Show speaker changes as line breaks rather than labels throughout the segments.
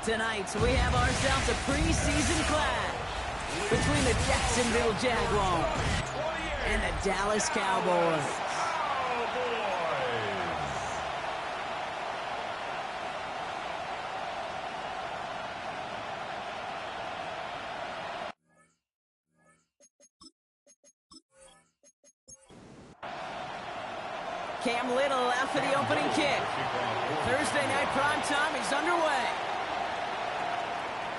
Tonight, we have ourselves a preseason clash between the Jacksonville Jaguars and the Dallas Cowboys. Cam Little out for the opening kick. Thursday night primetime is underway.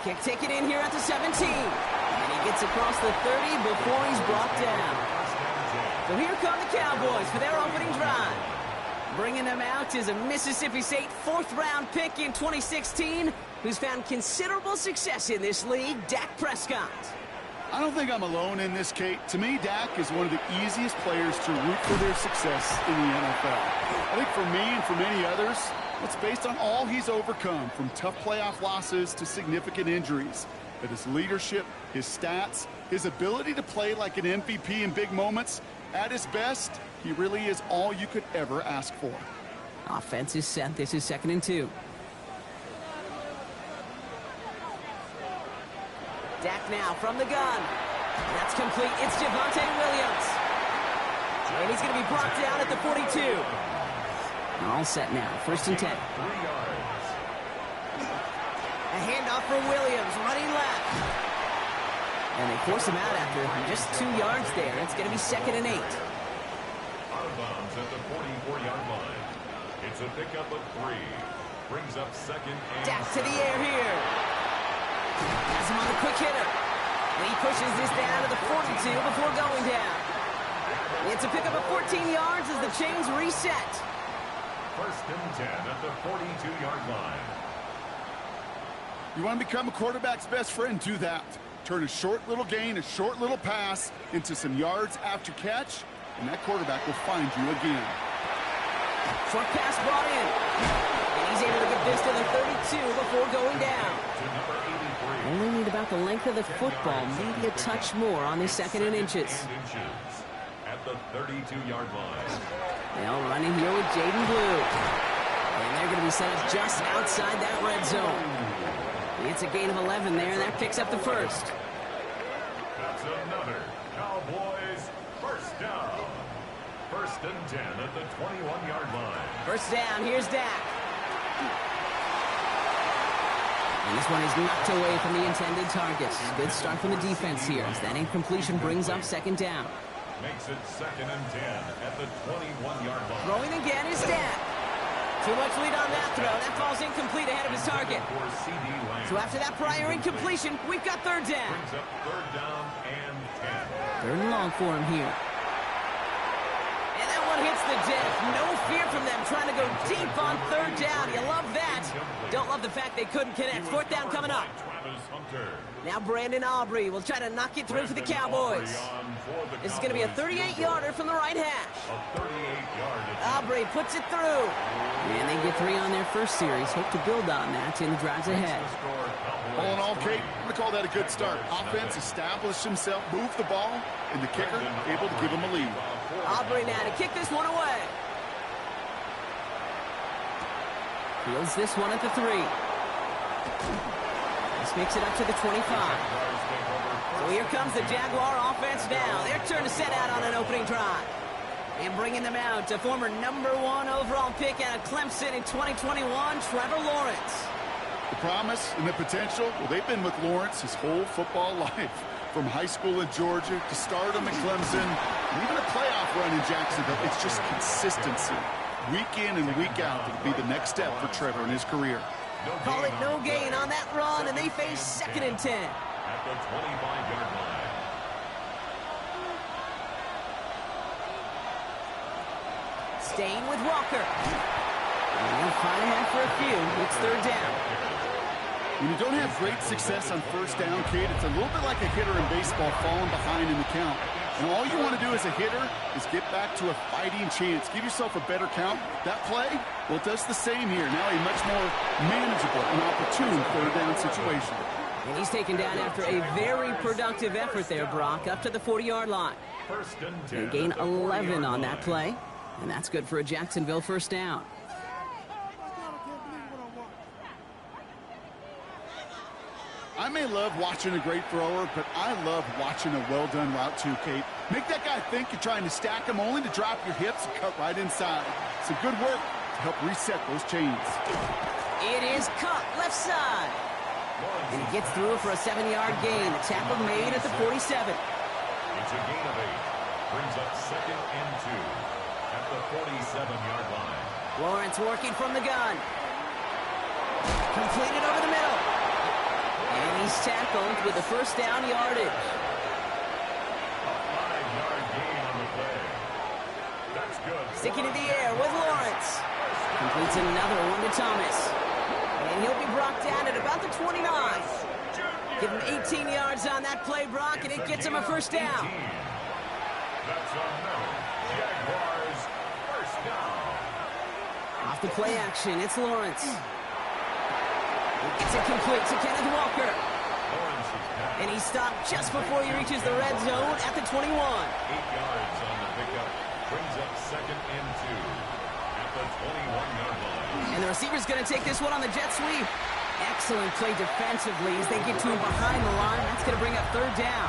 Kick taken in here at the 17. And he gets across the 30 before he's brought down. So here come the Cowboys for their opening drive. Bringing them out is a Mississippi State fourth-round pick in 2016 who's found considerable success in this league, Dak Prescott.
I don't think I'm alone in this, Kate. To me, Dak is one of the easiest players to root for their success in the NFL. I think for me and for many others, it's based on all he's overcome, from tough playoff losses to significant injuries. But his leadership, his stats, his ability to play like an MVP in big moments, at his best, he really is all you could ever ask for.
Offense is set. This is 2nd and 2. Dak now from the gun. That's complete. It's Javonte Williams. And he's going to be brought down at the 42. All set now. 1st and 10. A handoff for Williams, running left. And they force him out after just 2 yards there. It's going to be 2nd and 8.
Out of bounds at the 44-yard line. It's a pickup of 3. Brings up 2nd and
Dak to the air here. Has him on the quick hitter. And he pushes this down to the 42 before going down. It's a pickup of 14 yards as the chains reset.
1st and 10 at the 42-yard line.
You want to become a quarterback's best friend? Do that. Turn a short little gain, a short little pass into some yards after catch, and that quarterback will find you again.
Short pass brought in. And he's able to get this to the 32 before going down. Only need about the length of the football, maybe a touch more on the 2nd and inches.
At the 32-yard line.
They'll run in here with Jaden Blue. And they're going to be set up just outside that red zone. It's a gain of 11 there, and that picks up the 1st.
That's another Cowboys 1st down. 1st and 10 at the 21-yard line.
1st down, here's Dak. And this one is knocked away from the intended target. Good start from the defense here as that incompletion brings up 2nd down.
Makes it 2nd and 10 at the 21-yard line.
Throwing again is Dak. Too much lead on that throw. That falls incomplete ahead of his target. So after that prior incompletion, we've got 3rd down.
Brings up 3rd down and 10.
3rd and long for him here. And that one hits the deck. No fear from them trying to go deep on 3rd down. You love that. Don't love the fact they couldn't connect. 4th down coming up. Now Brandon Aubrey will try to knock it through for the Cowboys. This is going to be a 38-yarder from the right hash. Aubrey puts it through. And they get 3 on their first series. Hope to build on that in the drives ahead.
All in all, Kate, I'm going to call that a good start. Offense established himself, moved the ball, and the kicker able to give him a lead.
Aubrey now to kick this one away. Fields this one at the 3. This makes it up to the 25. So here comes the Jaguar offense now. Their turn to set out on an opening drive. And bringing them out, a former #1 overall pick out of Clemson in 2021, Trevor Lawrence.
The promise and the potential, well, they've been with Lawrence his whole football life. From high school in Georgia to stardom in Clemson, and even a playoff run in Jacksonville. It's just consistency. Week in and week out will be the next step for Trevor in his career.
Call it no gain on that run, and they face 2nd and 10.
At the 25-yard line.
Staying with Walker. And they'll find ahead for a few. It's 3rd down.
When you don't have great success on 1st down, Kate, it's a little bit like a hitter in baseball falling behind in the count. And all you want to do as a hitter is get back to a fighting chance. Give yourself a better count. That play, well, it does the same here. Now a much more manageable and opportune 3rd down situation.
And he's taken down after a very productive effort there, Brock, up to the 40-yard line.
1st and 10.
They gain 11 on that play, and that's good for a Jacksonville 1st down.
I may love watching a great thrower, but I love watching a well-done route too, Kate. Make that guy think you're trying to stack him only to drop your hips and cut right inside. Some good work to help reset those chains.
It is caught left side. And he gets through for a 7-yard gain. The tackle made at the 47.
It's a gain of 8. Brings up 2nd and 2 at the 47-yard line.
Lawrence working from the gun. Completed over the middle. And he's tackled with the first down yardage.
A 5-yard gain on the play. That's good.
Sticking in the air with Lawrence. Completes another one to Thomas. And he'll be brought down at about the 29. Give him 18 yards on that play, Brock, and it gets him a first down.
That's another Jaguars first down.
Off the play action, it's Lawrence. It's incomplete to Kenneth Walker. And he stopped just before he reaches the red zone at the 21.
8 yards on the pickup. Brings up 2nd and 2 at the 21-yard line.
And the receiver's going to take this one on the jet sweep. Excellent play defensively as they get to him behind the line. That's going to bring up third down.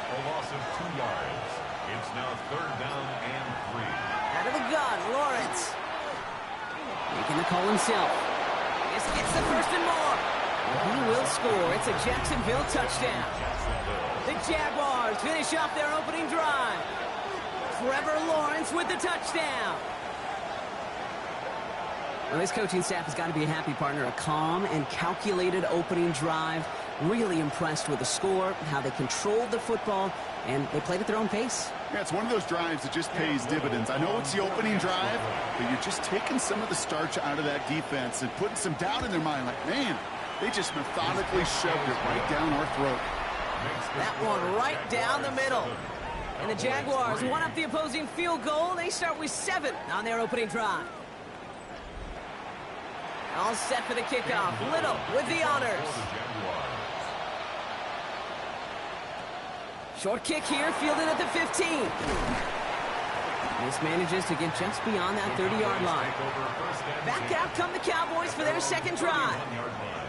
A loss of 2 yards. It's now 3rd down and 3.
Out of the gun, Lawrence. Making the call himself. This gets the first and more. He will score. It's a Jacksonville touchdown. The Jaguars finish off their opening drive. Trevor Lawrence with the touchdown. Well, this coaching staff has got to be a happy partner. A calm and calculated opening drive. Really impressed with the score, how they controlled the football, and they played at their own pace.
Yeah, it's one of those drives that just pays dividends. I know it's the opening drive, but you're just taking some of the starch out of that defense and putting some doubt in their mind. Like, man, they just methodically shoved it right down our throat.
That one right down the middle. And the Jaguars won up the opposing field goal. They start with 7 on their opening drive. All set for the kickoff. Little with the honors. Short kick here, fielded at the 15. This manages to get just beyond that 30-yard line. Back out come the Cowboys for their second drive.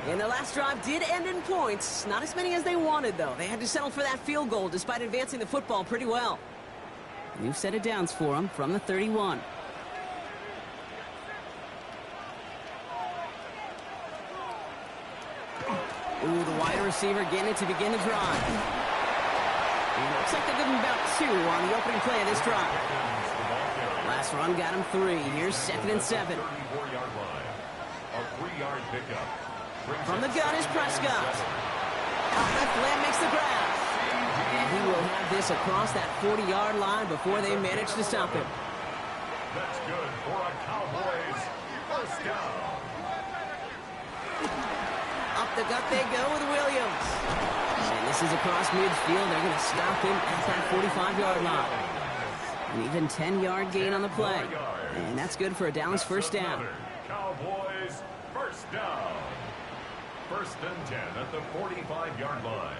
And their last drive did end in points. Not as many as they wanted, though. They had to settle for that field goal despite advancing the football pretty well. New set of downs for them from the 31. Ooh, the wide receiver getting it to begin the drive. And it looks like they'll give him about 2 on the opening play of this drive. Last run got him 3. Here's 2nd and 7.
A 3-yard pickup.
From the gun is Prescott. Out left, Lamb makes the grab. And he will have this across that 40-yard line before they manage to stop him.
That's good for a Cowboys first down.
Up the gut they go with Williams. And this is across midfield. They're going to stop him at that 45-yard line. An even 10-yard gain on the play. And that's good for a Dallas first down.
Cowboys first down. 1st and 10 at the 45-yard line.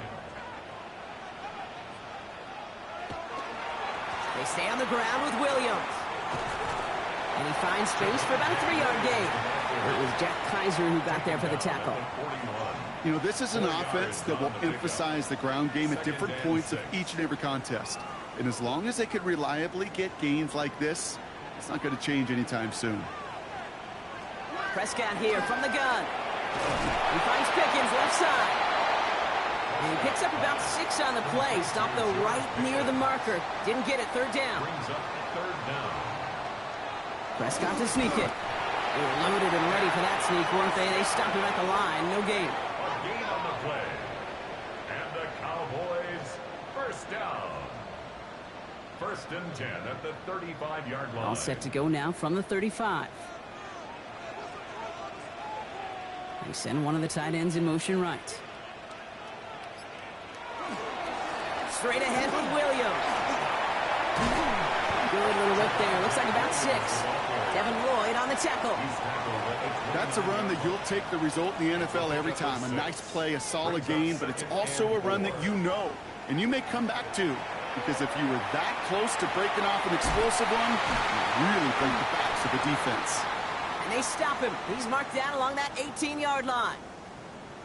They stay on the ground with Williams. And he finds space for about a 3-yard gain. It was Jack Kaiser who got there for the tackle.
You know, this is an offense that will emphasize the ground game at different points of each and every contest. And as long as they can reliably get gains like this, it's not going to change anytime soon.
Prescott here from the gun. He finds Pickens left side. And he picks up about 6 on the play. Stopped though right near the marker. Didn't get it. 3rd down.
Brings up 3rd down.
Prescott to sneak it. They were loaded and ready for that sneak, weren't they? They stopped him at the line. No gain.
A gain on the play. And the Cowboys first down. 1st and 10 at the 35-yard line.
All set to go now from the 35. They send one of the tight ends in motion right. Straight ahead with Williams. Good little whip there. Looks like about 6. Devin Lloyd on the tackle.
That's a run that you'll take the result in the NFL every time. A nice play, a solid game, but it's also a run that you know, and you may come back to, because if you were that close to breaking off an explosive one, you really break the backs of the defense.
And And they stop him. He's marked down along that 18-yard line.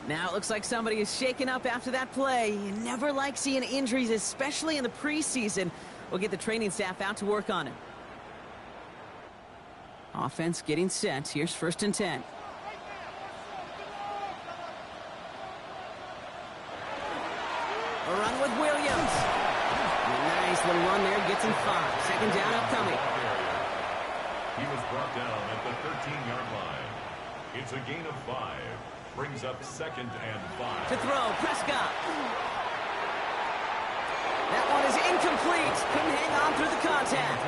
Now it looks like somebody is shaken up after that play. You never like seeing injuries, especially in the preseason. We'll get the training staff out to work on it. Offense getting set. Here's 1st and 10. A run with Williams. Nice little run there. Gets him 5. 2nd down upcoming.
He was brought down at the 13-yard line. It's a gain of 5. Brings up 2nd and 5.
To throw, Prescott. That one is incomplete. Couldn't hang on through the contact.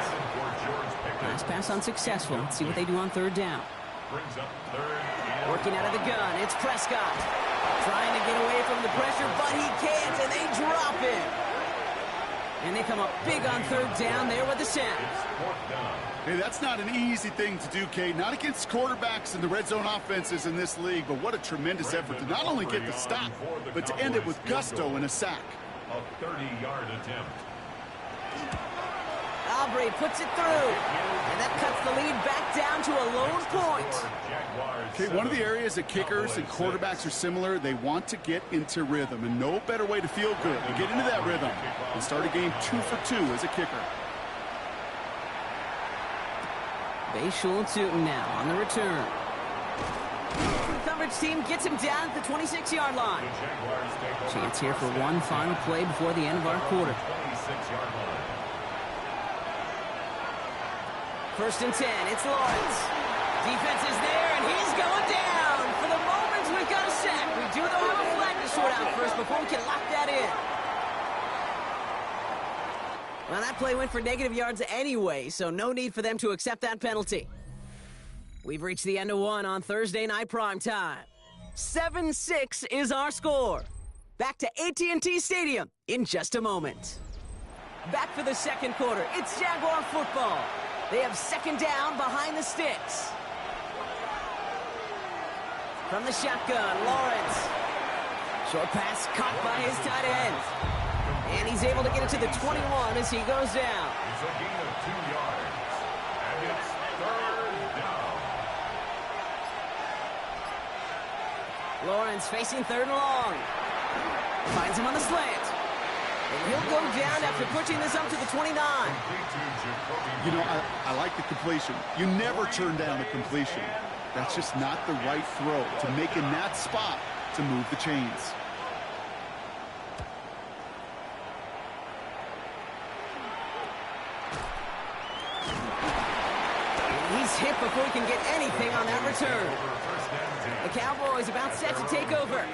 Last pass unsuccessful. Let's see what they do on 3rd down.
Brings up 3rd.
Working out of the gun, it's Prescott. Trying to get away from the pressure, but he can't, and they drop him. And they come up big on 3rd down there with the sack.
Hey, that's not an easy thing to do, Kate. Not against quarterbacks and the red zone offenses in this league, but what a tremendous effort to not only get the stop, but to end it with gusto and a sack.
A 30-yard attempt.
Aubrey puts it through, and that cuts the lead back down to a lone point.
Okay, one of the areas that kickers and quarterbacks are similar, they want to get into rhythm, and no better way to feel good than get into that rhythm and start a game 2 for 2 as a kicker.
Bayshul and Tootin now on the return. Coverage team gets him down at the 26-yard line. Chance here for one final play before the end of our quarter.
26-yard line.
1st and 10, it's Lawrence. Defense is there, and he's going down. For the moment, we've got a sack. We do, though, have a flag to sort out first before we can lock that in. Well, that play went for negative yards anyway, so no need for them to accept that penalty. We've reached the end of one on Thursday night prime time. 7-6 is our score. Back to AT&T Stadium in just a moment. Back for the 2nd quarter. It's Jaguar football. They have 2nd down behind the sticks. From the shotgun, Lawrence. Short pass caught by his tight end. And he's able to get it to the 21 as he goes down.
It's a gain of 2 yards. And it's 3rd down.
Lawrence facing 3rd and long. Finds him on the slant. And he'll go down after pushing this up to the 29.
You know, I like the completion. You never turn down a completion. That's just not the right throw to make in that spot to move the chains.
He's hit before he can get anything on that return. The Cowboys about set to take over.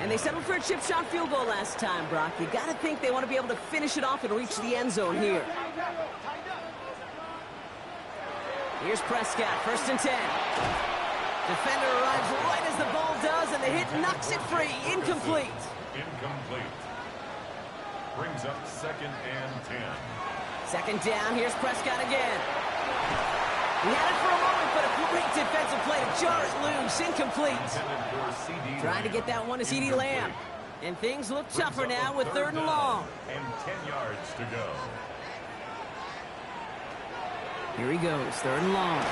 And they settled for a chip shot field goal last time, Brock. You got to think they want to be able to finish it off and reach the end zone here. Here's Prescott, 1st and 10. Defender arrives right as the ball does, and the hit knocks it free. Incomplete.
Incomplete. Brings up 2nd and 10.
2nd down, here's Prescott again. He had it for a moment, but a great defensive play to jar it loose. Incomplete. Trying to get that one to CeeDee Lamb. And things look tougher now with 3rd and long.
And 10 yards to go.
Here he goes, 3rd and long.
The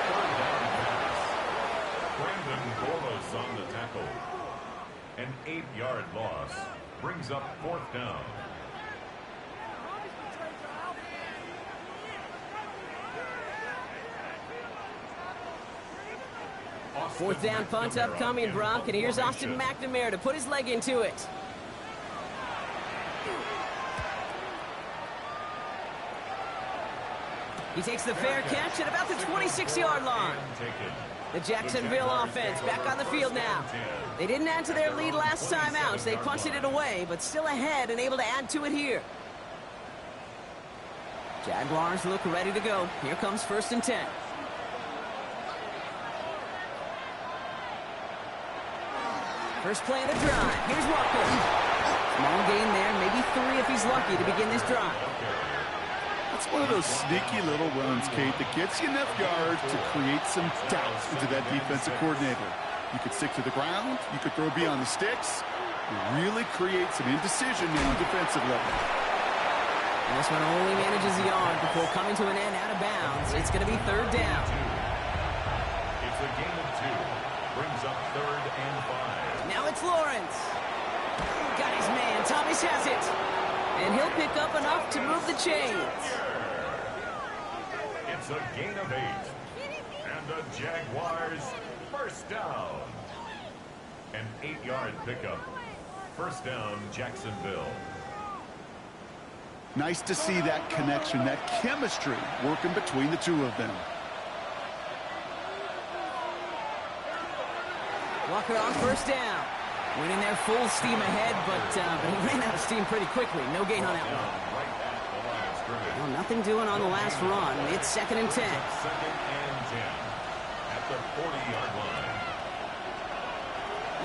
3rd down pass. Brandon Borlas on the tackle. An 8-yard loss. Brings up 4th down.
Fourth down punt upcoming, Brock, and here's Austin McNamara to put his leg into it. He takes the fair catch at about the 26-yard line. The Jacksonville offense back on the field now. They didn't add to their lead last time out, so they punted it away, but still ahead and able to add to it here. Jaguars look ready to go. Here comes 1st and 10. First play of the drive. Here's Walker. Small gain there, maybe 3 if he's lucky to begin this drive.
That's one of those sneaky little runs, Kate, that gets you enough yards to create some doubt into that defensive coordinator. You could stick to the ground. You could throw beyond the sticks. You really create some indecision on the defensive level.
And this one only manages the yard before coming to an end out of bounds. It's going to be 3rd down. Lewis has it. And he'll pick up enough to move the chains.
It's a gain of 8. And the Jaguars first down. An 8-yard pickup. First down, Jacksonville.
Nice to see that connection, that chemistry working between the two of them.
Walker on first down. Winning there full steam ahead, but he ran out of steam pretty quickly. No gain on that one. Well, nothing doing on the last run. It's 2nd and 10.
2nd and 10 at the 40-yard line.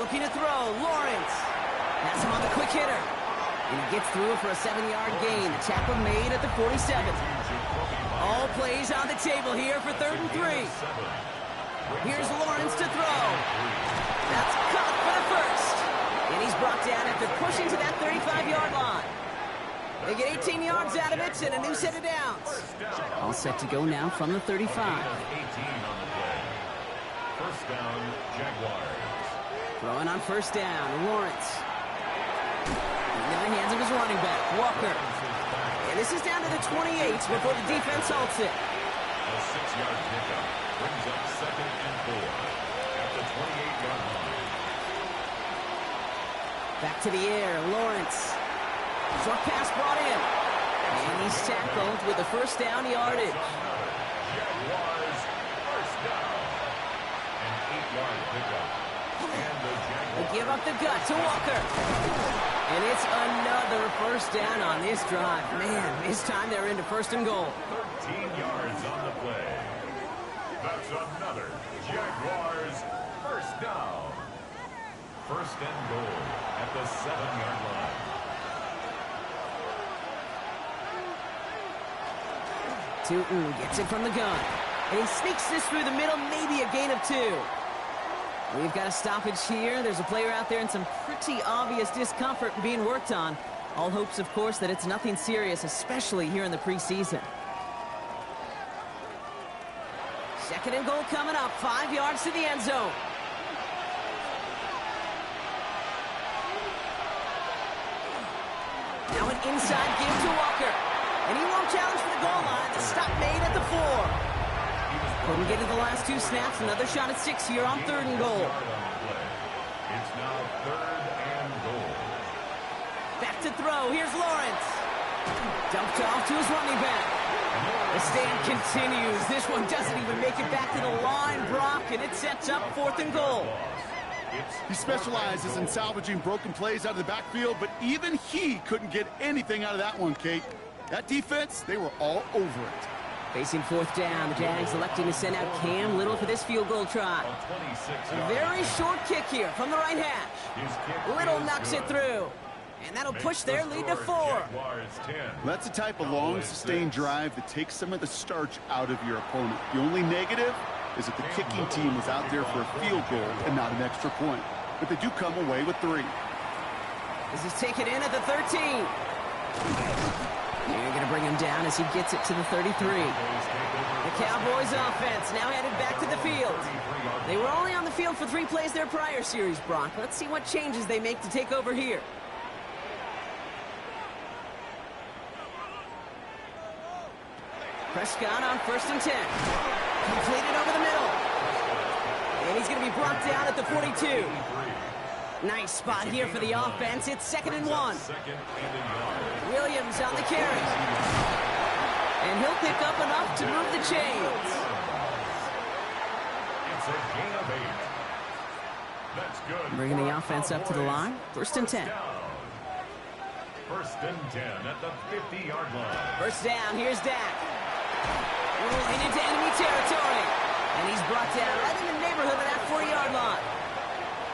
Looking to throw, Lawrence. That's him on the quick hitter. And he gets through for a 7-yard gain. The tackle made at the 47. All plays on the table here for 3rd and 3. Here's Lawrence to throw. That's caught for the first. And he's brought down after pushing to that 35-yard line. They get 18 yards out of it and a new set of downs. All set to go now from the 35.
18 on the play. First down, Jaguars.
Throwing on first down, Lawrence. In the hands of his running back, Walker. And this is down to the 28 before the defense halts it.
A 6-yard pickup brings up 2nd and 4 at the 28-yard line.
Back to the air, Lawrence. Short pass brought in. And he's tackled with the first down yardage.
Jaguars first down. An 8-yard pickup. And the Jaguars.
They give up the gut to Walker. And it's another first down on this drive. Man, this time they're into 1st and goal.
13 yards on the play. That's another Jaguars first down. 1st and goal at the 7-yard line.
Tootin gets it from the gun. And he sneaks this through the middle, maybe a gain of 2. We've got a stoppage here. There's a player out there in some pretty obvious discomfort being worked on. All hopes, of course, that it's nothing serious, especially here in the preseason. 2nd and goal coming up, 5 yards to the end zone. Now an inside give to Walker. And he won't challenge for the goal line. The stop made at the 4. Couldn't get to the last 2 snaps. Another shot at 6 here on 3rd and goal.
It's now 3rd and goal.
Back to throw. Here's Lawrence. Dumped off to his running back. The stand continues. This one doesn't even make it back to the line, Brock, and it sets up 4th and goal.
He specializes in salvaging broken plays out of the backfield, but even he couldn't get anything out of that one, Kate. That defense, they were all over it.
Facing 4th down, the Jags electing to send out Cam Little for this field goal try. A very short kick here from the right hash. Little knocks it through. And that'll push their lead to 4.
That's the type of long, sustained drive that takes some of the starch out of your opponent. The only negative is that the kicking team was out there for a field goal and not an extra point. But they do come away with 3.
This is taken in at the 13. They're going to bring him down as he gets it to the 33. The Cowboys offense now headed back to the field. They were only on the field for 3 plays their prior series, Brock. Let's see what changes they make to take over here. Prescott on 1st and 10. Completed over the middle. And he's going to be brought down at the 42. Nice spot here for the offense. It's 2nd and 1. Williams on the carry. And he'll pick up enough to move the chains.
It's a gain of 8. That's good.
Bringing the offense up to the line. 1st and 10.
1st and 10 at the 50-yard line.
First down. Here's Dak. Rolling into enemy territory. And he's brought down right in the neighborhood of that 40-yard line.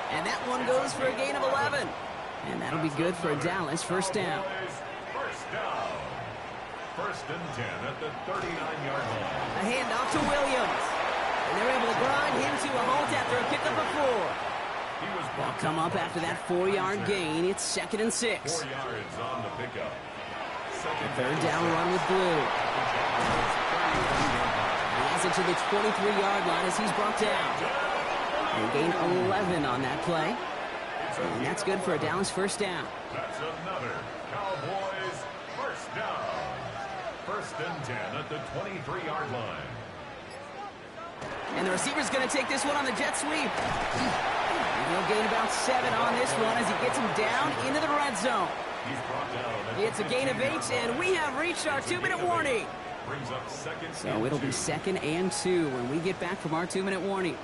And that one goes for a gain of 11. And that'll be good for a Dallas 1st down.
First down. 1st and 10 at the 39-yard line.
A handoff to Williams. And they're able to grind him to a halt after a pickup of 4. They'll come up after that 4-yard gain. It's 2nd and 6.
4 yards on the pickup.
A 3rd down run with Blue. He has it to the 23-yard line as he's brought down. And gain 11 on that play.
It's
And that's good for a Dallas first down.
That's another Cowboys first down. 1st and 10 at the 23-yard line.
And the receiver's going to take this one on the jet sweep. And he'll gain about 7 on this one as he gets him down into the red zone. It's a gain of 8, and we have reached our 2-minute warning. So it'll be 2nd and 2 when we get back from our 2-minute warning.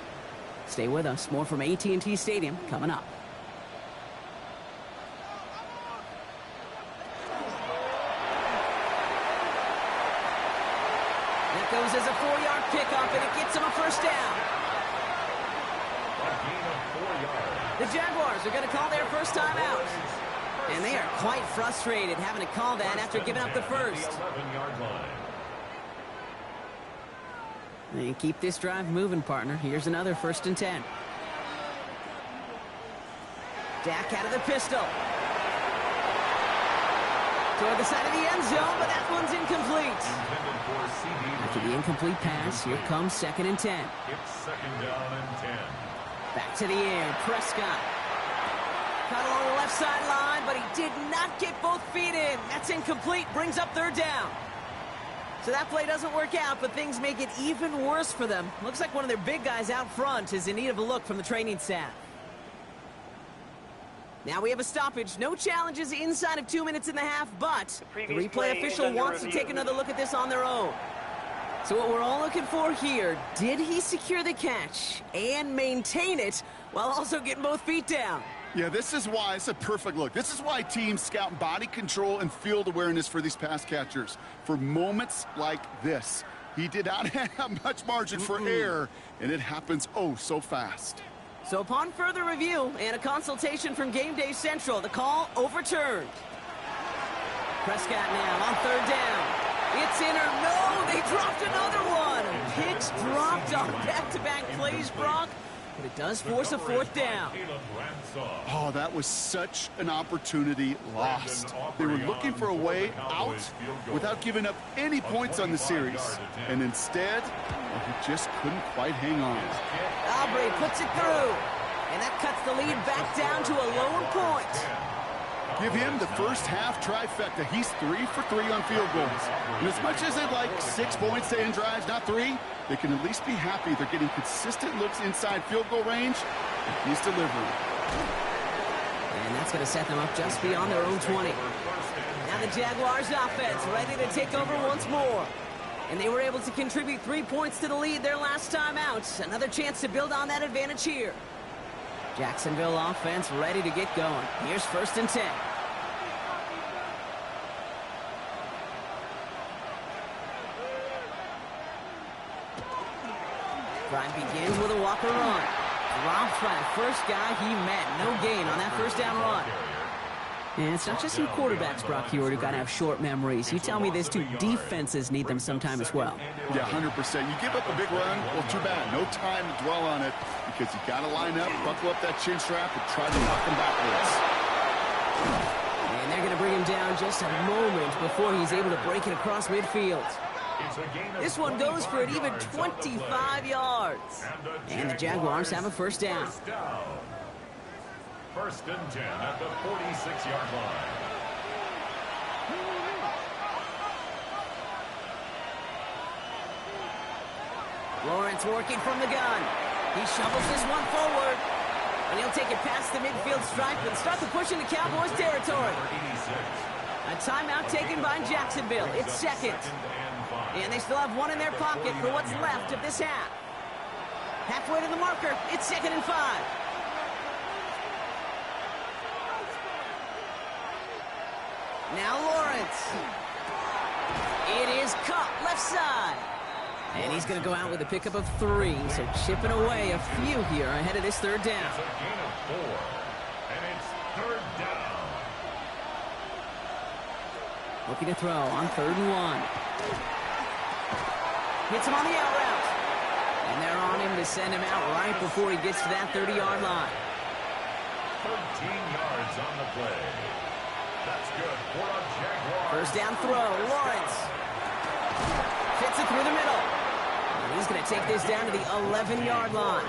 Stay with us. More from AT&T Stadium coming up. That goes as a 4-yard pickup, and it gets him a first down. The Jaguars are going to call their first time out. And they are quite frustrated having to call that after giving up the first. They keep this drive moving, partner. Here's another 1st and 10. Dak out of the pistol. Toward the side of the end zone, but that one's incomplete. After the incomplete pass, here comes 2nd and 10.
It's 2nd down and 10.
Back to the air, Prescott. Caught along the left sideline, but he did not get both feet in. That's incomplete, brings up 3rd down. So that play doesn't work out, but things make it even worse for them. Looks like one of their big guys out front is in need of a look from the training staff. Now we have a stoppage. No challenges inside of 2 minutes and a half, but the replay official wants to take another look at this on their own. So what we're all looking for here, did he secure the catch and maintain it while also getting both feet down?
Yeah, this is why it's a perfect look. This is why teams scout body control and field awareness for these pass catchers. For moments like this, he did not have much margin for error, and it happens oh so fast.
So upon further review and a consultation from Game Day Central, the call overturned. Prescott now on 3rd down. It's in or no, they dropped another one. Picks dropped on back-to-back plays, Brock. But it does force a 4th down.
Oh, that was such an opportunity lost. They were looking for a way out without giving up any points on the series. And instead, well, he just couldn't quite hang on.
Aubrey puts it through. And that cuts the lead back down to a lone point.
Give him the first half trifecta. He's 3 for 3 on field goals. And as much as they'd like 6 points to end drives, not 3, they can at least be happy they're getting consistent looks inside field goal range. And he's delivering.
And that's going to set them up just beyond their own 20. Now the Jaguars offense ready to take over once more. And they were able to contribute 3 points to the lead their last time out. Another chance to build on that advantage here. Jacksonville offense ready to get going. Here's 1st and 10. Drive begins with a Walker run. Dropped by the first guy he met. No gain on that first down run. And it's not just some quarterbacks, Brock Hewitt, who got to have short memories. You tell me this too, defenses need them sometime as well.
Yeah, 100%. You give up a big run, well, too bad. No time to dwell on it because you got to line up, buckle up that chin strap, and try to knock him backwards.
And they're going to bring him down just a moment before he's able to break it across midfield. This one goes for an even 25 yards. And the Jaguars have a first down.
1st and 10 at the 46-yard line.
Lawrence working from the gun. He shovels this one forward. And he'll take it past the midfield stripe and start to push into Cowboys territory. A timeout taken by Jacksonville. It's 2nd. And they still have one in their pocket for what's left of this half. Halfway to the marker. It's 2nd and 5. Now Lawrence. It is caught left side. And he's going to go out with a pickup of 3. So chipping away a few here ahead of this 3rd down.
It's a gain of 4. And it's 3rd down.
Looking to throw on 3rd and 1. Hits him on the out route. And they're on him to send him out right before he gets to that 30-yard line.
13 yards on the play. That's good for a Jaguar.
First down throw, Lawrence. Fits it through the middle. And he's going to take this down to the 11-yard line.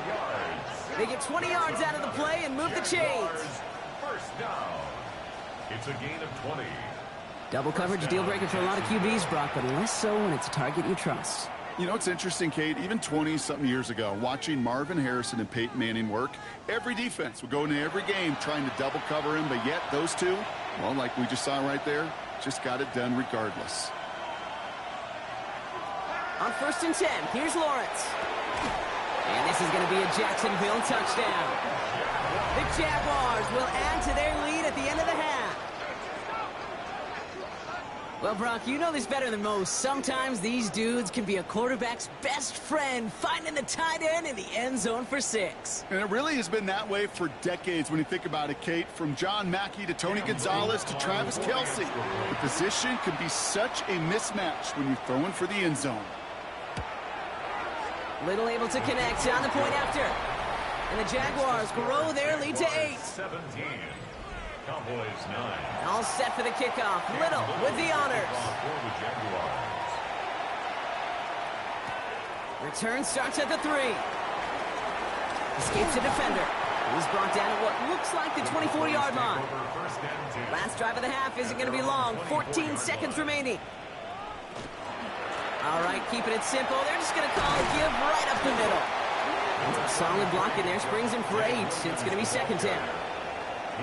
They get 20 yards out of the play and move the chains.
first down. It's a gain of 20.
Double coverage, deal breaker for a lot of QBs, Brock, but less so when it's a target you trust.
You know, it's interesting, Kate, even 20-something years ago, watching Marvin Harrison and Peyton Manning work, every defense would go into every game trying to double cover him, but yet those two, well, like we just saw right there, just got it done regardless.
On 1st and 10, here's Lawrence. And this is going to be a Jacksonville touchdown. The Jaguars will add to their lead at the end of the half. Well, Brock, you know this better than most. Sometimes these dudes can be a quarterback's best friend, finding the tight end in the end zone for 6.
And it really has been that way for decades when you think about it, Kate. From John Mackey to Tony Gonzalez to Travis Kelce. The position can be such a mismatch when you're throwing for the end zone.
Little able to connect on the point after. And the Jaguars grow their lead to 8.
17. Cowboys 9.
All set for the kickoff. Little with the honors.
For the Jaguars.
Return starts at the 3. Escapes a defender. He's brought down at what looks like the 24-yard line. Last drive of the half isn't going to be long. 14 seconds remaining. All right, keeping it simple. They're just going to call a give right up the middle. Solid block in there. Springs him for 8. It's going to be 2nd down.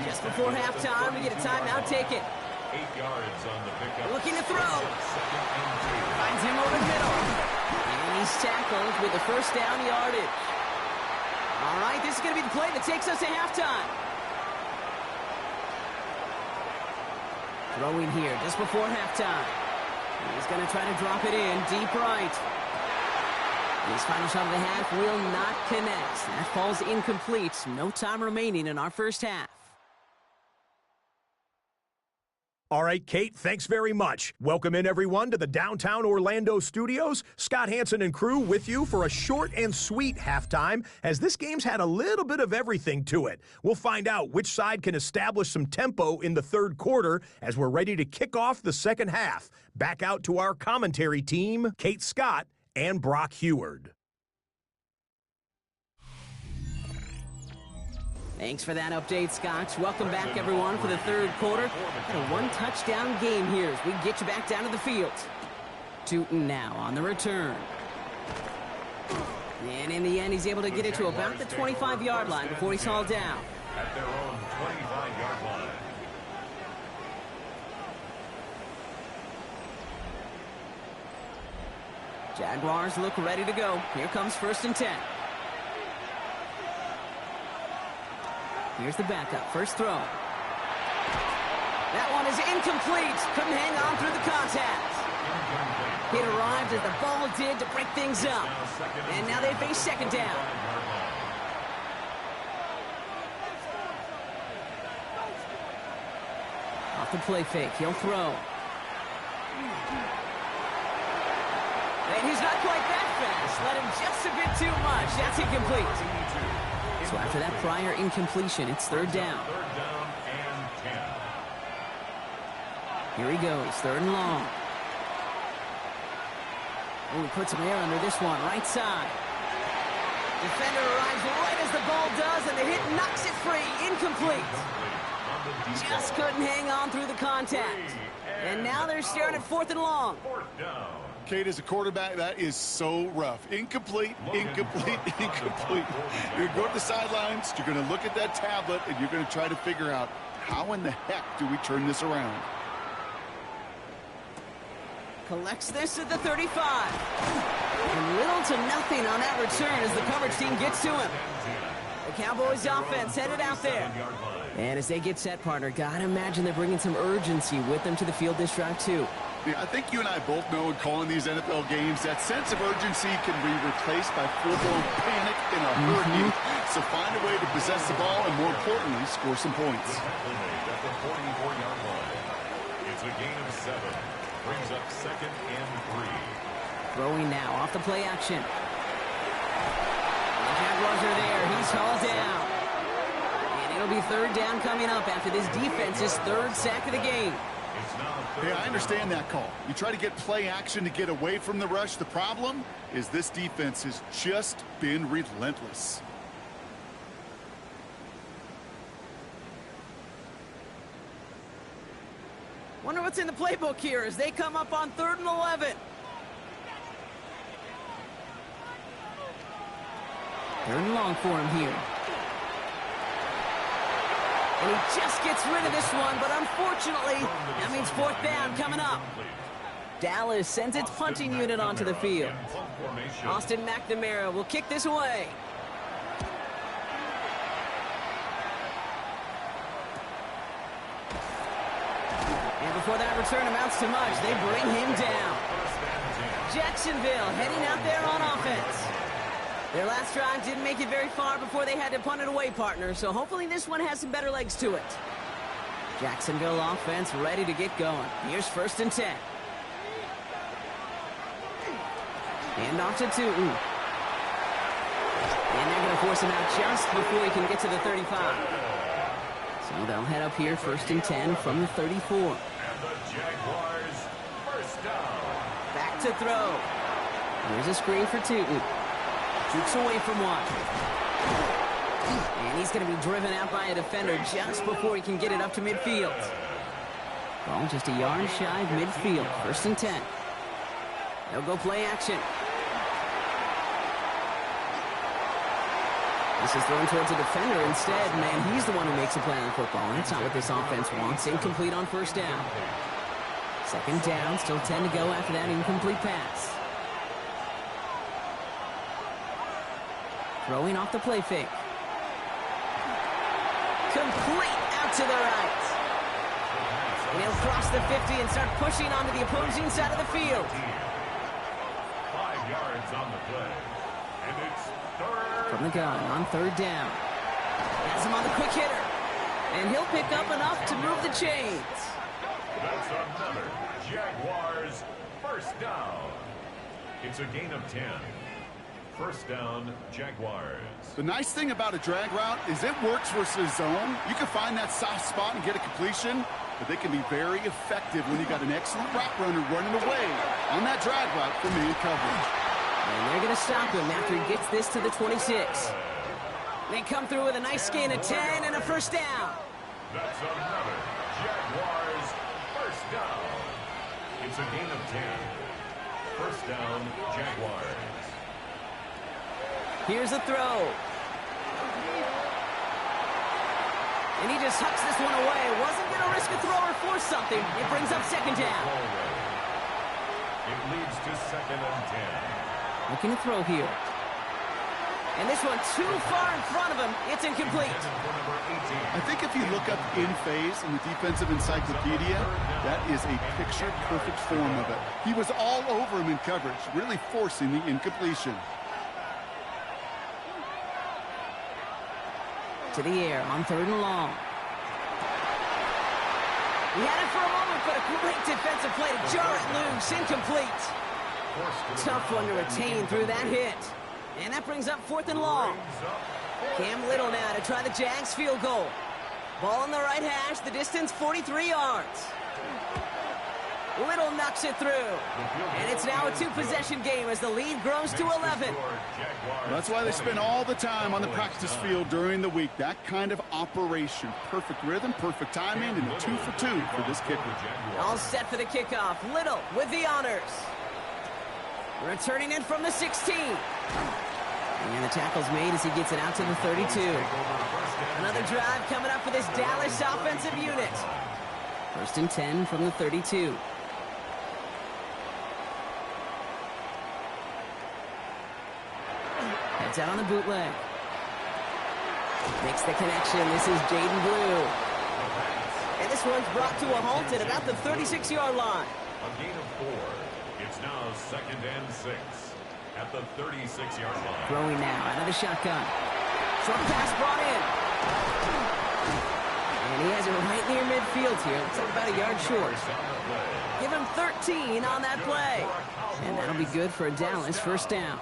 Just before halftime, we get a timeout taken.
8 yards on the pickup.
Looking to throw. Finds him over the middle. And he's tackled with the 1st down yardage. All right, this is going to be the play that takes us to halftime. Throwing here just before halftime. He's going to try to drop it in deep right. His final shot of the half will not connect. That falls incomplete. No time remaining in our first half.
All right, Kate, thanks very much. Welcome in, everyone, to the downtown Orlando studios. Scott Hansen and crew with you for a short and sweet halftime, as this game's had a little bit of everything to it. We'll find out which side can establish some tempo in the 3rd quarter as we're ready to kick off the second half. Back out to our commentary team, Kate Scott and Brock Heward.
Thanks for that update, Scott. Welcome back, everyone, for the 3rd quarter. Got a 1-touchdown game here as we get you back down to the field. Tootin now on the return. And in the end, he's able to get it to about the 25-yard line before he's hauled down.
At their own 25-yard line.
Jaguars look ready to go. Here comes 1st and 10. Here's the backup. First throw. That one is incomplete. Couldn't hang on through the contact. It arrived as the ball did to break things up. And now they face 2nd down. Off the play fake. He'll throw. And he's not quite that fast. Let him just a bit too much. That's incomplete. So after that prior incompletion, it's 3rd down.
3rd down and 10.
Here he goes, 3rd and long. Oh, he puts some air under this one, right side. Defender arrives right as the ball does, and the hit knocks it free. Incomplete. Just couldn't hang on through the contact. And now they're staring at 4th and long.
4th down.
Kate, as a quarterback, that is so rough. Incomplete, incomplete, incomplete. You're going to go to the sidelines, you're going to look at that tablet, and you're going to try to figure out how in the heck do we turn this around.
Collects this at the 35. And little to nothing on that return as the coverage team gets to him. The Cowboys offense headed out there. And as they get set, partner, gotta imagine they're bringing some urgency with them to the field this drive, too.
Yeah, I think you and I both know in calling these NFL games that sense of urgency can be replaced by full-blown panic in a hurry. So find a way to possess the ball and, more importantly, score some points.
At the 44-yard line. It's a gain of 7. Brings up 2nd and 3.
Throwing now off the play action. The Jaguars are there. He's hauled down. And it'll be 3rd down coming up after this defense's 3rd sack of the game.
Hey, I understand that call. You try to get play action to get away from the rush. The problem is this defense has just been relentless.
Wonder what's in the playbook here as they come up on 3rd and 11. 3rd and long for him here. And he just gets rid of this one, but unfortunately, that means 4th down coming up. Dallas sends its punting unit onto the field. Austin McNamara will kick this away. And before that return amounts to much, they bring him down. Jacksonville heading out there on offense. Their last drive didn't make it very far before they had to punt it away, partner, so hopefully this one has some better legs to it. Jacksonville offense ready to get going. Here's 1st and 10. Hand off to Tootin. And they're going to force him out just before he can get to the 35. So they'll head up here 1st and 10 from the 34.
And the Jaguars, 1st down.
Back to throw. Here's a screen for Tootin. Shoots away from one. And he's going to be driven out by a defender just before he can get it up to midfield. Ball just a yard shy of midfield. 1st and 10. They'll go play action. This is thrown towards a defender instead. Man, he's the one who makes a play on football. And that's not what this offense wants. Incomplete on 1st down. 2nd down, still 10 to go after that incomplete pass. Throwing off the play fake. Complete out to the right. And he'll cross the 50 and start pushing onto the opposing side of the field.
5 yards on the play. And it's 3rd.
From the gun on 3rd down. Has him on the quick hitter. And he'll pick up enough to move the chains.
That's another Jaguars 1st down. It's a gain of 10. 1st down, Jaguars.
The nice thing about a drag route is it works versus zone. You can find that soft spot and get a completion, but they can be very effective when you got an excellent route runner running away on that drag route for man coverage.
And they're going to stop him after he gets this to the 26. They come through with a nice gain of 10 and a 1st down.
That's another Jaguars 1st down. It's a gain of 10. 1st down, Jaguars.
Here's the throw. And he just hucks this one away. Wasn't going to risk a throw or force something. It brings up 2nd down.
It leads to 2nd and 10.
Looking to throw here. And this one too far in front of him. It's incomplete.
I think if you look up in phase in the defensive encyclopedia, that is a picture-perfect form of it. He was all over him in coverage, really forcing the incompletion.
To the air on 3rd and long. He had it for a moment, but a great defensive play to jar it loose. Incomplete. Tough one to retain through that hit. And that brings up 4th and long. Cam Little now to try the Jags field goal. Ball on the right hash, the distance 43 yards. Little knocks it through. And it's now a 2-possession game as the lead grows to 11.
That's why they spend all the time on the practice field during the week. That kind of operation. Perfect rhythm, perfect timing, and a 2 for 2 for this kicker.
All set for the kickoff. Little with the honors. Returning in from the 16. And the tackle's made as he gets it out to the 32. Another drive coming up for this Dallas offensive unit. 1st and 10 from the 32. Heads out on the bootleg. Makes the connection. This is Jaden Blue. And this one's brought to a halt at about the 36-yard line.
A gain of 4. It's now 2nd and 6 at the 36-yard line.
Throwing now out of the shotgun. Short pass brought in. And he has it right near midfield here. Looks like about a yard short. Give him 13 on that play. And that'll be good for a Dallas 1st down.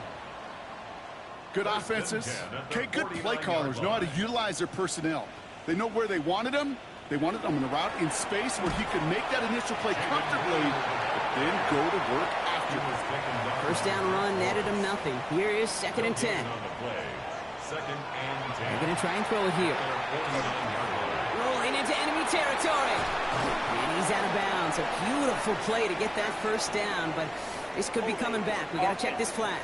Good offenses. Okay, good play callers know how to utilize their personnel. They know where they wanted them. They wanted them on the route in space where he could make that initial play comfortably, but then go to work after.
1st down run netted him nothing. Here is 2nd and 10.
Second and 10.
They're going to try and throw it here. Rolling into enemy territory. And he's out of bounds. A beautiful play to get that first down, but this could be coming back. We got to check this flag.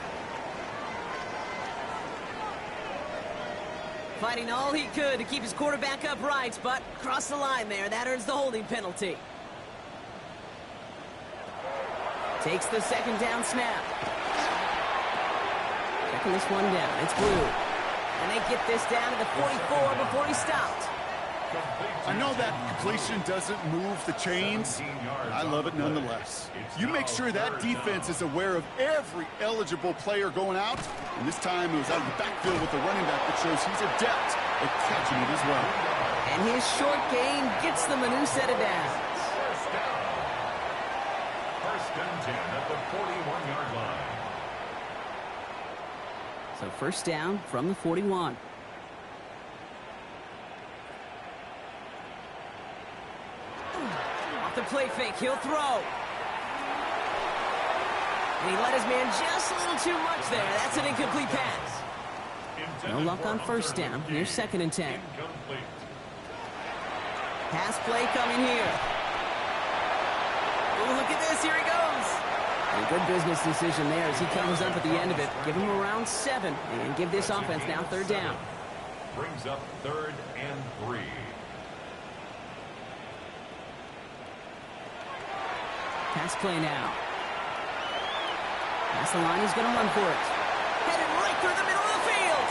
Fighting all he could to keep his quarterback upright, but crossed the line there. That earns the holding penalty. Takes the second down snap. Checking this one down. It's blue. And they get this down to the 44 before he stopped.
I know that completion doesn't move the chains. I love it nonetheless. You make sure that defense is aware of every eligible player going out. And this time it was out of the backfield with the running back that shows he's adept at catching it as well.
And his short gain gets them a new set of downs.
First and 10 at the 41-yard line.
So first down from the 41. Off the play fake, he'll throw. And he let his man just a little too much there. That's an incomplete pass. No luck on first down. Here's second and 10. Pass play coming here. Oh, look at this. Here he goes. And a good business decision there as he comes up at the end of it. Give him around 7 and give this offense now third down.
Brings up 3rd and 3.
Pass play now. Pass the line, he's going to run for it. Headed right through the middle of the field.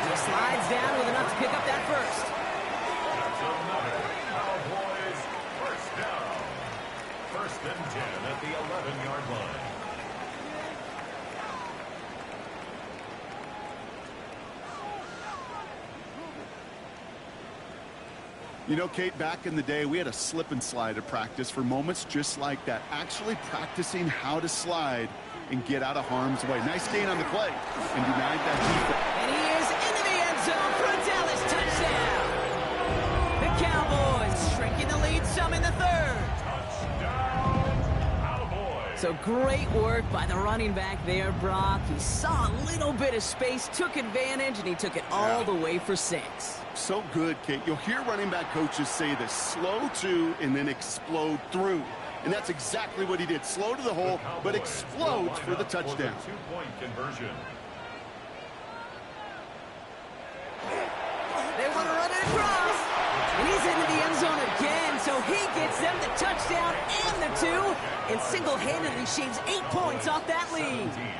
He slides down with enough to pick up that first.
That's another Cowboys first down. First and 10 at the 11-yard line.
You know, Kate, back in the day, we had a slip and slide at practice for moments just like that. Actually practicing how to slide and get out of harm's way. Nice gain on the play and denied that defense.
And he is into the end zone for a Dallas touchdown. The Cowboys shrinking the lead some in the third.
Touchdown, Cowboys.
So great work by the running back there, Brock. He saw a little bit of space, took advantage, and he took it all the way for 6.
So good, Kate. You'll hear running back coaches say this: slow to and then explode through. And that's exactly what he did. Slow to the hole, but explodes for the touchdown.
For the 2-point conversion.
They want to run it across. And he's into the end zone again, so he gets them the touchdown and the 2, and single-handedly shaves 8 points off that lead.
17.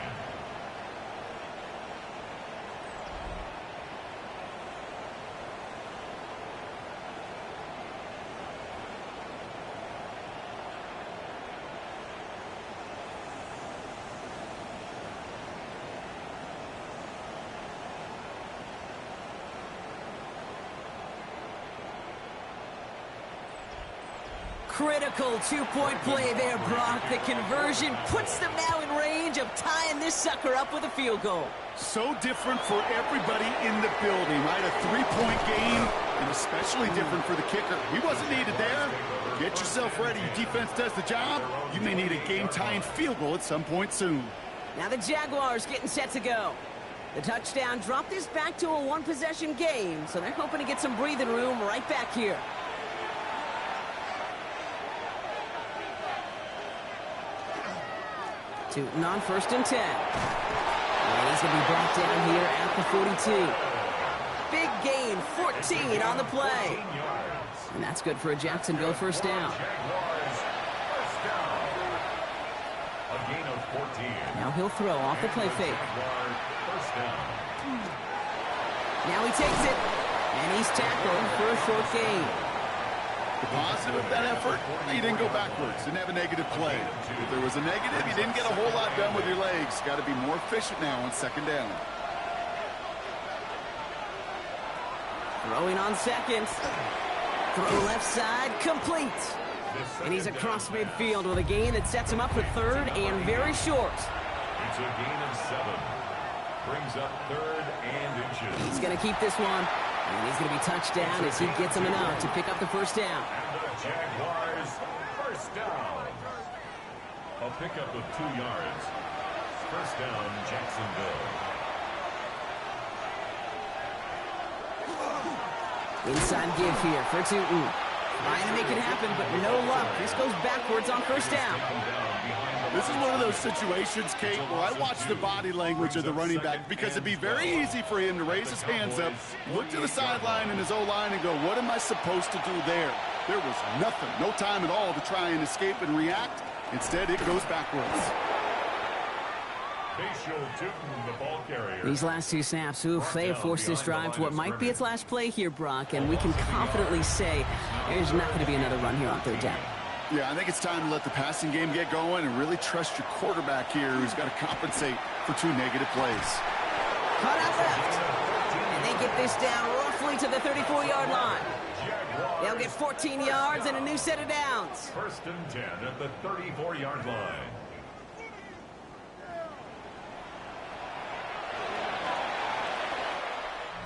Critical 2-point play there, Brock. The conversion puts them now in range of tying this sucker up with a field goal.
So different for everybody in the building, right? A 3-point game, and especially different for the kicker. He wasn't needed there. Get yourself ready. Your defense does the job. You may need a game-tying field goal at some point soon.
Now the Jaguars getting set to go. The touchdown dropped this back to a 1-possession game, so they're hoping to get some breathing room right back here. Tootin on first and 10. And he's going to be brought down here at the 42. Big gain, 14 on the play. And that's good for a Jacksonville first down.
Jaguars first down. A gain of 14.
Now he'll throw off the play fake.
Jaguars first down.
Now he takes it. And he's tackled for a short gain.
The positive of that effort, he didn't go backwards, didn't have a negative play. If there was a negative, you didn't get a whole lot done with your legs. Got to be more efficient now on second down.
Throwing on second. Throw left side, complete. And he's across midfield with a gain that sets him up for third and very short.
It's a gain of 7. Brings up 3rd and inches.
He's going to keep this one. And he's going to be touched down as he gets him enough to pick up the first down.
And the Jaguars first down. A pickup of 2 yards. First down, Jacksonville.
Inside give here for Tootin. Trying to make it happen, but no luck. This goes backwards on first down.
This is one of those situations, Kate, where I watch the body language of the running back because it'd be very easy for him to raise his hands up, look to the sideline in his O-line and go, what am I supposed to do there? There was nothing, no time at all to try and escape and react. Instead, it goes backwards.
The ball carrier.
These last two snaps, they have forced this drive to what might be its last play here, Brock, and we can confidently say there's not going to be another run here on third down.
Yeah, I think it's time to let the passing game get going and really trust your quarterback here who's got to compensate for 2 negative plays.
Cut out left. And they get this down roughly to the 34-yard line. They'll get 14 yards and a new set of downs.
1st and 10 at the 34-yard line.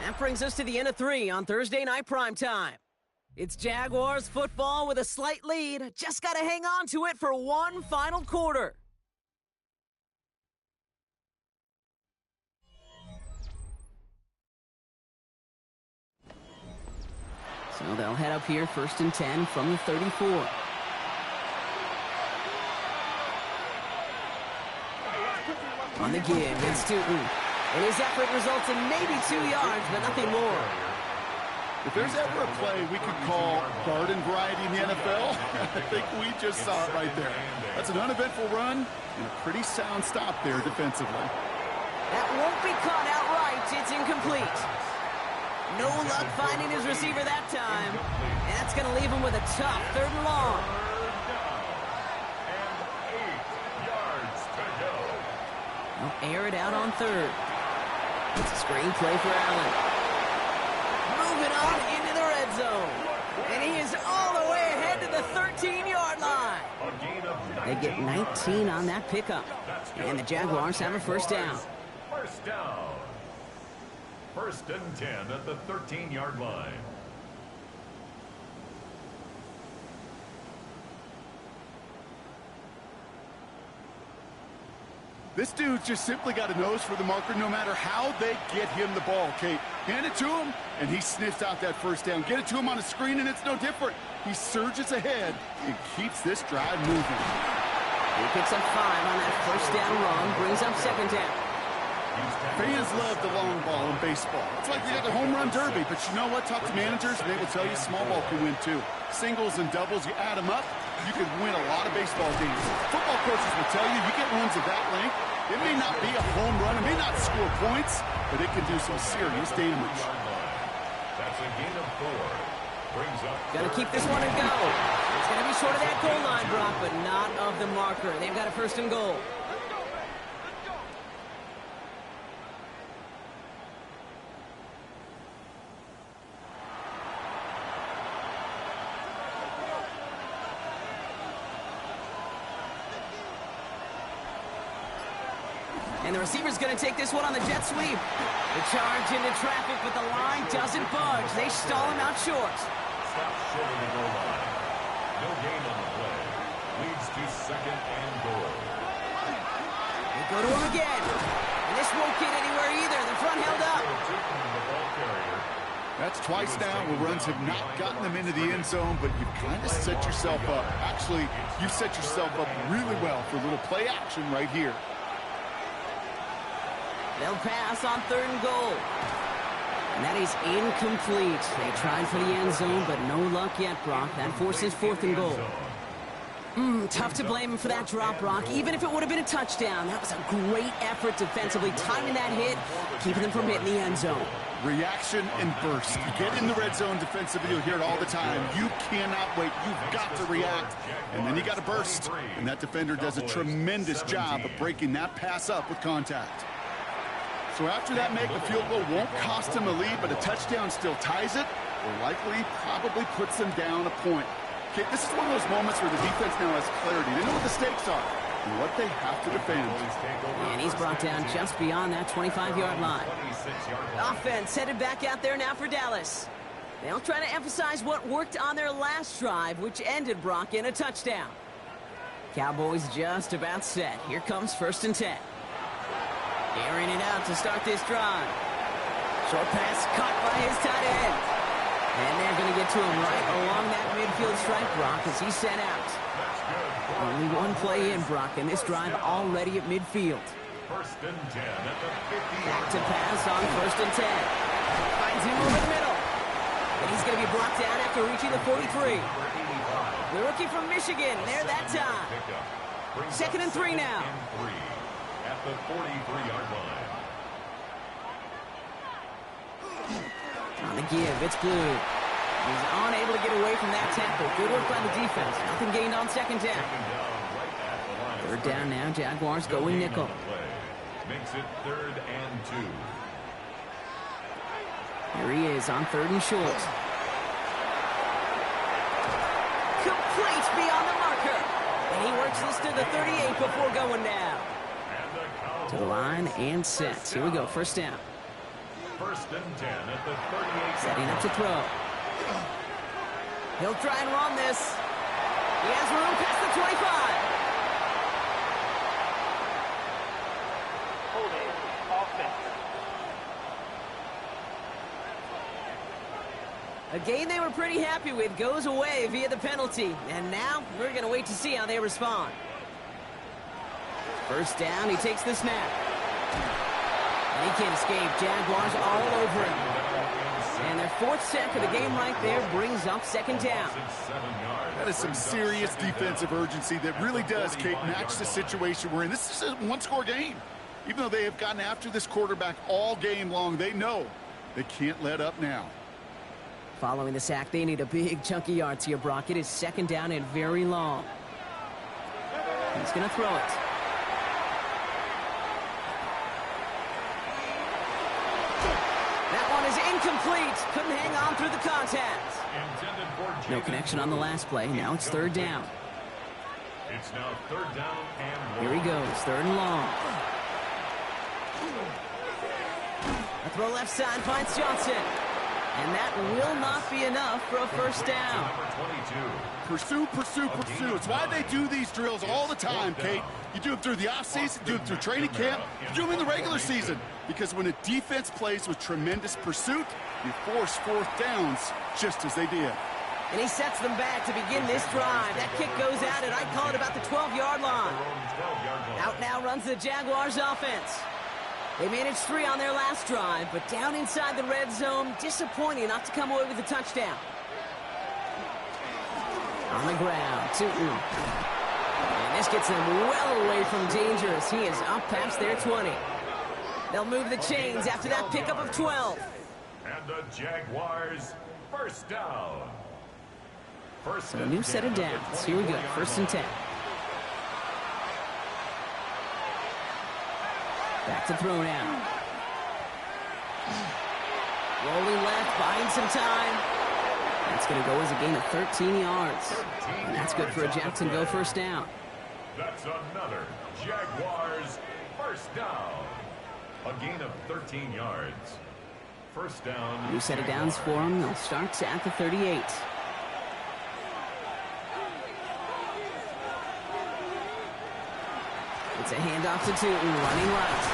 That brings us to the end of 3 on Thursday night primetime. It's Jaguars football with a slight lead. Just got to hang on to it for one final quarter. So they'll head up here 1st and 10 from the 34. On the give, it's Tootin. And his effort results in maybe 2 yards, but nothing more.
If there's ever a play we could call garden variety in the NFL, I think we just saw it right there. That's an uneventful run and a pretty sound stop there defensively.
That won't be caught outright. It's incomplete. No luck finding his receiver that time. And that's going to leave him with a tough 3rd and long.
And 8 yards to go.
They'll air it out on 3rd. It's a screen play for Allen. Moving on into the red zone. And he is all the way ahead to the 13-yard line. They get 19 on that pickup. And the Jaguars have a 1st down.
1st down. 1st and 10 at the 13-yard line.
This dude's just simply got a nose for the marker no matter how they get him the ball, Kate. Hand it to him, and he sniffs out that 1st down. Get it to him on a screen, and it's no different. He surges ahead and keeps this drive moving.
He picks up 5 on that 1st down run, brings up 2nd down.
Fans love the long ball in baseball. It's like they got the home run derby, but you know what? Talk to managers, and they will tell you small ball can win too. Singles and doubles, you add them up, you can win a lot of baseball games. Football coaches will tell you, you get runs of that length, it may not be a home run, it may not score points, but it can do some serious damage.
That's a gain of 4. Brings up.
Gonna keep this one and go. It's gonna be short of that goal line, Brock, but not of the marker. They've got a 1st and goal. And the receiver's going to take this one on the jet sweep. The charge into traffic, but the line doesn't budge. They stall him out short.
Stop short of the goal line. No gain on the play. Leads to 2nd and goal.
They go to him again. And this won't get anywhere either. The front held up.
That's twice now where runs have not gotten them into the end zone, but you've kind of set yourself up. Actually, you've set yourself up really well for a little play action right here.
They'll pass on 3rd and goal. And that is incomplete. They tried for the end zone, but no luck yet, Brock. That forces 4th and goal. Tough to blame him for that drop, Brock. Even if it would have been a touchdown, that was a great effort defensively, timing that hit, keeping them from hitting the end zone.
Reaction and burst. You get in the red zone defensively, you'll hear it all the time. You cannot wait. You've got to react. And then you got to burst. And that defender does a tremendous job of breaking that pass up with contact. So after that make, the field goal won't cost him a lead, but a touchdown still ties it, or likely probably puts them down a point. Okay, this is one of those moments where the defense now has clarity. They know what the stakes are and what they have to defend.
And he's brought down just beyond that 25-yard line. Offense headed back out there now for Dallas. They'll try to emphasize what worked on their last drive, which ended, Brock, in a touchdown. Cowboys just about set. Here comes 1st and 10. Airing it out to start this drive. Short pass caught by his tight end. And to him right along that midfield stripe, Brock, as he's sent out. Only one play in, Brock, and this drive already at midfield.
First and 10 at the 50.
Back to pass on first and 10. Finds him over the middle. And he's going to be brought down after reaching the 43. The rookie from Michigan, there that time. Second and 3 now.
At the 43-yard line.
On the give, it's Blue. He's unable to get away from that tackle. Good work by the defense. Nothing gained on second down. Third down now, Jaguars going nickel.
Makes it 3rd and 2.
Here he is on 3rd and short. Complete beyond the marker. And he works this to the 38 before going down. To the line and set. Here we go, first down.
First and 10 at the 38.
Setting up to throw. He'll try and run this. He has room past the 25.
Holding offense.
A game they were pretty happy with goes away via the penalty. And now we're going to wait to see how they respond. First down, he takes the snap. And he can't escape. Jaguars all over him. And their 4th sack of the game right there brings up second down.
That is some serious defensive urgency that really does, Kate, match the situation we're in. This is a one-score game. Even though they have gotten after this quarterback all game long, they know they can't let up now.
Following the sack, they need a big chunk of yards here, Brock. It is second down and very long. He's going to throw it. That one is incomplete. Couldn't hang on through the contact. No connection on the last play. Now it's third down.
It's now 3rd down and
Here he goes, 3rd and long. A throw left side finds Johnson. And that will not be enough for a first down.
Pursue, pursue, pursue. It's why they do these drills all the time, Kate. You do them through the offseason, do them through training camp, you do them in the regular season. Because when a defense plays with tremendous pursuit, you force 4th downs just as they did.
And he sets them back to begin this drive. That kick goes out, and I'd call it about the 12-yard line. Out now runs the Jaguars offense. They managed 3 on their last drive, but down inside the red zone, disappointing not to come away with a touchdown. On the ground, Tootin. And this gets them well away from danger as he is up past their 20. They'll move the chains after that pickup of 12.
And the Jaguars, first down.
So a new set of downs. Here we go, 1st and 10. Back to throw now. Rolling left, buying some time. That's going to go as a gain of 13 yards. And that's good for a Jacksonville first down.
That's another Jaguars first down. A gain of 13 yards. First down.
New set of downs for them. They'll start at the 38. It's a handoff to Tootin, running right.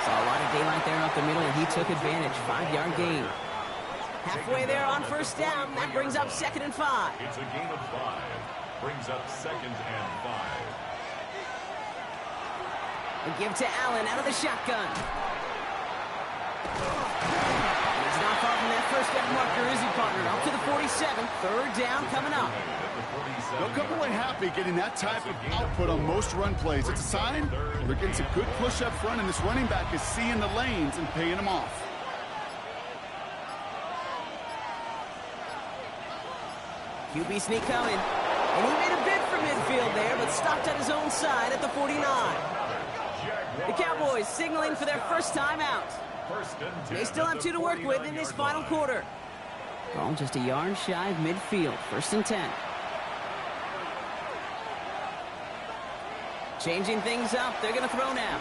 Saw a lot of daylight there up the middle, and he took advantage. 5-yard gain. Halfway there on first down. That brings up 2nd and 5.
It's a gain of 5. Brings up 2nd and 5.
A give to Allen out of the shotgun. He's not far from that first down marker, is he, partner? Up to the 47. 3rd down coming up.
They'll come away happy getting that type of output on most run plays. It's a sign they're getting some good push up front, and this running back is seeing the lanes and paying them off.
QB sneak coming. And he made a bid for midfield there, but stopped at his own side at the 49. The Cowboys signaling for their first time out. They still have 2 to work with in this final quarter. Ball just a yard shy of midfield. 1st and 10. Changing things up. They're going to throw now.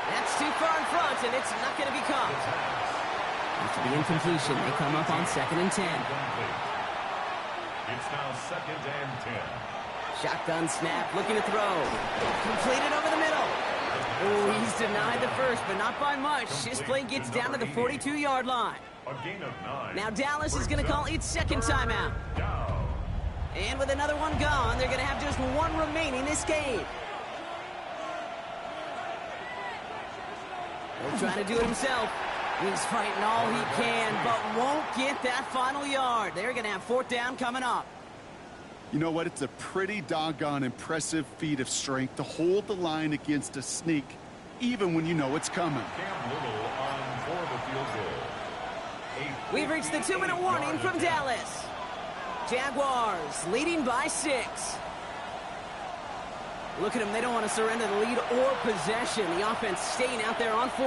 That's too far in front, and it's not going to be caught. After the incompletion, they come up on 2nd and 10.
It's now 2nd and 10.
Shotgun snap, looking to throw. Completed over the middle. Oh, he's denied the first, but not by much. His play gets down to the 42-yard line.
A A gain of 9.
Now Dallas is going to call its second timeout.
Down.
And with another one gone, they're going to have just one remaining this game. He'll try to do it himself. He's fighting all he can, but won't get that final yard. They're going to have fourth down coming up.
You know what? It's a pretty doggone impressive feat of strength to hold the line against a sneak, even when you know it's coming.
Cam Little on for the field goal.
We've reached the 2-minute warning from Dallas. Jaguars leading by 6. Look at them. They don't want to surrender the lead or possession. The offense staying out there on 4.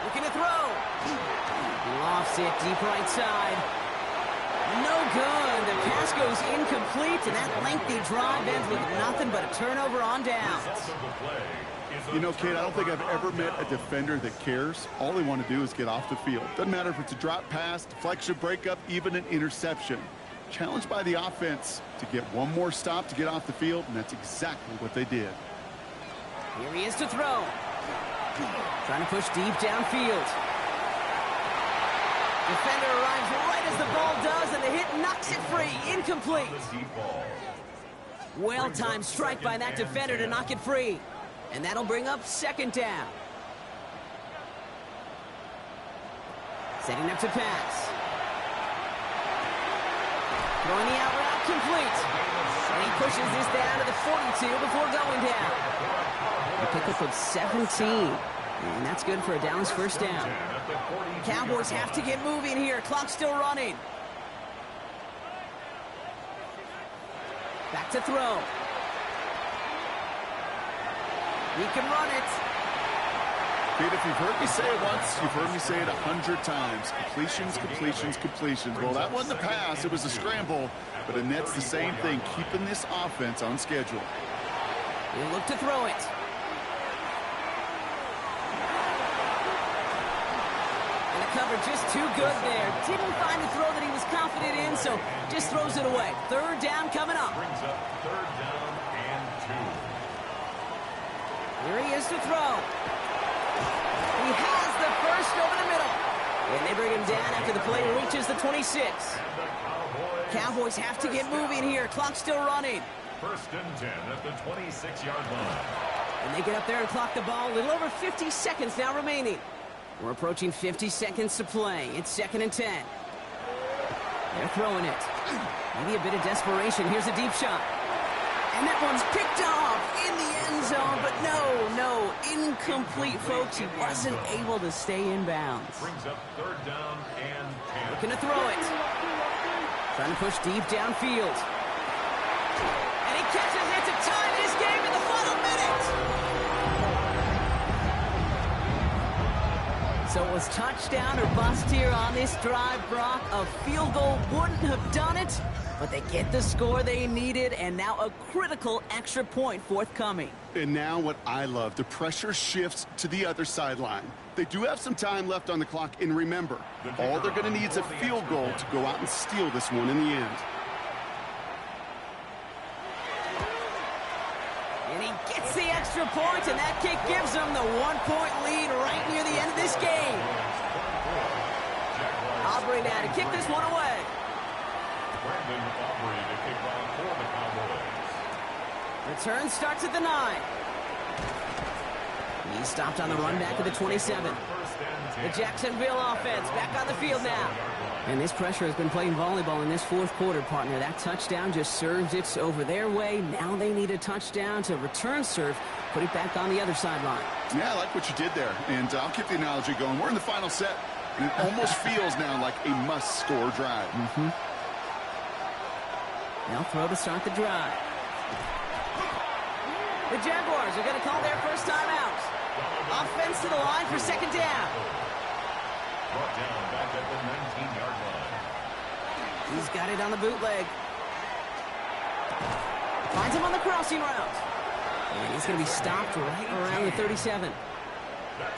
Looking to throw. Lofts it deep right side. No good. The pass goes incomplete, and that lengthy drive ends with nothing but a turnover on downs.
You know, Kate, I don't think I've ever met a defender that cares. All they want to do is get off the field. Doesn't matter if it's a drop pass, deflection, breakup, even an interception. Challenged by the offense to get one more stop to get off the field, and that's exactly what they did.
Here he is to throw. Trying to push deep downfield. Defender arrives right as the ball does, and the hit knocks it free. Incomplete. Well-timed strike by that defender to knock it free. And that'll bring up second down. Setting up to pass. Throwing the out route complete. And he pushes this down to the 42 before going down. A pickup of 17. And that's good for a Dallas first down. Cowboys have to get moving here. Clock's still running. Back to throw. He can run it.
Pete, if you've heard me say it once, you've heard me say it 100 times. Completions, completions, completions. Well, that wasn't a pass. It was a scramble. But Annette's the same thing, keeping this offense on schedule.
He'll look to throw it. And the cover just too good there. Didn't find the throw that he was confident in, so just throws it away. Third down coming up.
Brings up third down and 2.
Here he is to throw. He has the first over the middle. And they bring him down after the play reaches the 26. Cowboys have to get moving here. Clock's still running.
First and 10 at the 26-yard line.
And they get up there and clock the ball. A little over 50 seconds now remaining. We're approaching 50 seconds to play. It's second and 10. They're throwing it. Maybe a bit of desperation. Here's a deep shot. And that one's picked off in the end zone, but no, incomplete, folks. He wasn't able to stay in bounds.
Brings up third down and 10.
Looking to throw it. Trying to push deep downfield. And he catches it to tie this game in the final minute. So it was touchdown or bust here on this drive, Brock. A field goal wouldn't have done it. But they get the score they needed, and now a critical extra point forthcoming.
And now what I love, the pressure shifts to the other sideline. They do have some time left on the clock, and remember, all they're going to need is a field goal to go out and steal this one in the end.
And he gets the extra point, and that kick gives them the 1-point lead right near the end of this game. Aubrey now to kick this one away.
Brandon Aubrey to kick off for the Cowboys.
Return starts at the 9. He stopped on the run back at the 27. The Jacksonville offense back on the field now. And this pressure has been playing volleyball in this fourth quarter, partner. That touchdown just served it over their way. Now they need a touchdown to return serve, put it back on the other sideline.
Yeah, I like what you did there. And I'll keep the analogy going. We're in the final set, and it almost feels now like a must-score drive.
Now throw to start the drive. The Jaguars are going to call their first time out. Offense to the line for second down.
Brought down back at the 19-yard line.
He's got it on the bootleg. Finds him on the crossing route. And he's going to be stopped right around the 37.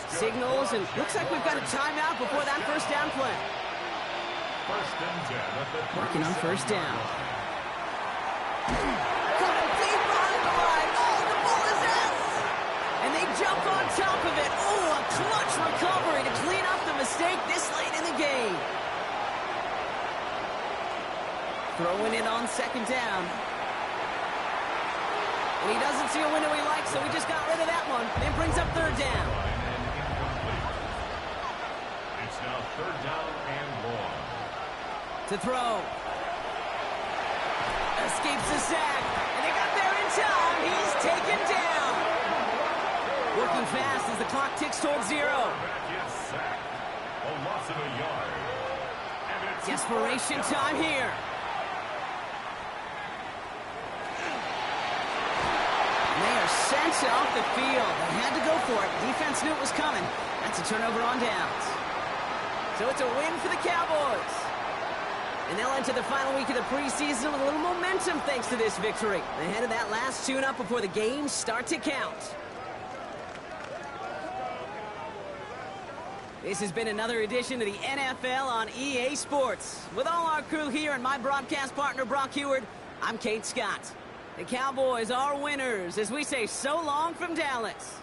Signals, and looks like we've got a timeout before that first down play.
First and 10 at the
Working on first down. Coming deep on the line. Oh, the ball is out. And they jump on top of it. throwing it on second down. And he doesn't see a window he likes, so he just got rid of that one. And brings up third down.
It's now third down and long.
To throw. Escapes the sack. And they got there in time. He's taken down. Working fast as the clock ticks towards 0.
A loss of a yard.
Desperation time here. And they are sent off the field. They had to go for it. Defense knew it was coming. That's a turnover on downs. So it's a win for the Cowboys. And they'll enter the final week of the preseason with a little momentum thanks to this victory. Ahead of that last tune-up before the games start to count. This has been another edition of the NFL on EA Sports. With all our crew here and my broadcast partner, Brock Heward, I'm Kate Scott. The Cowboys are winners as we say so long from Dallas.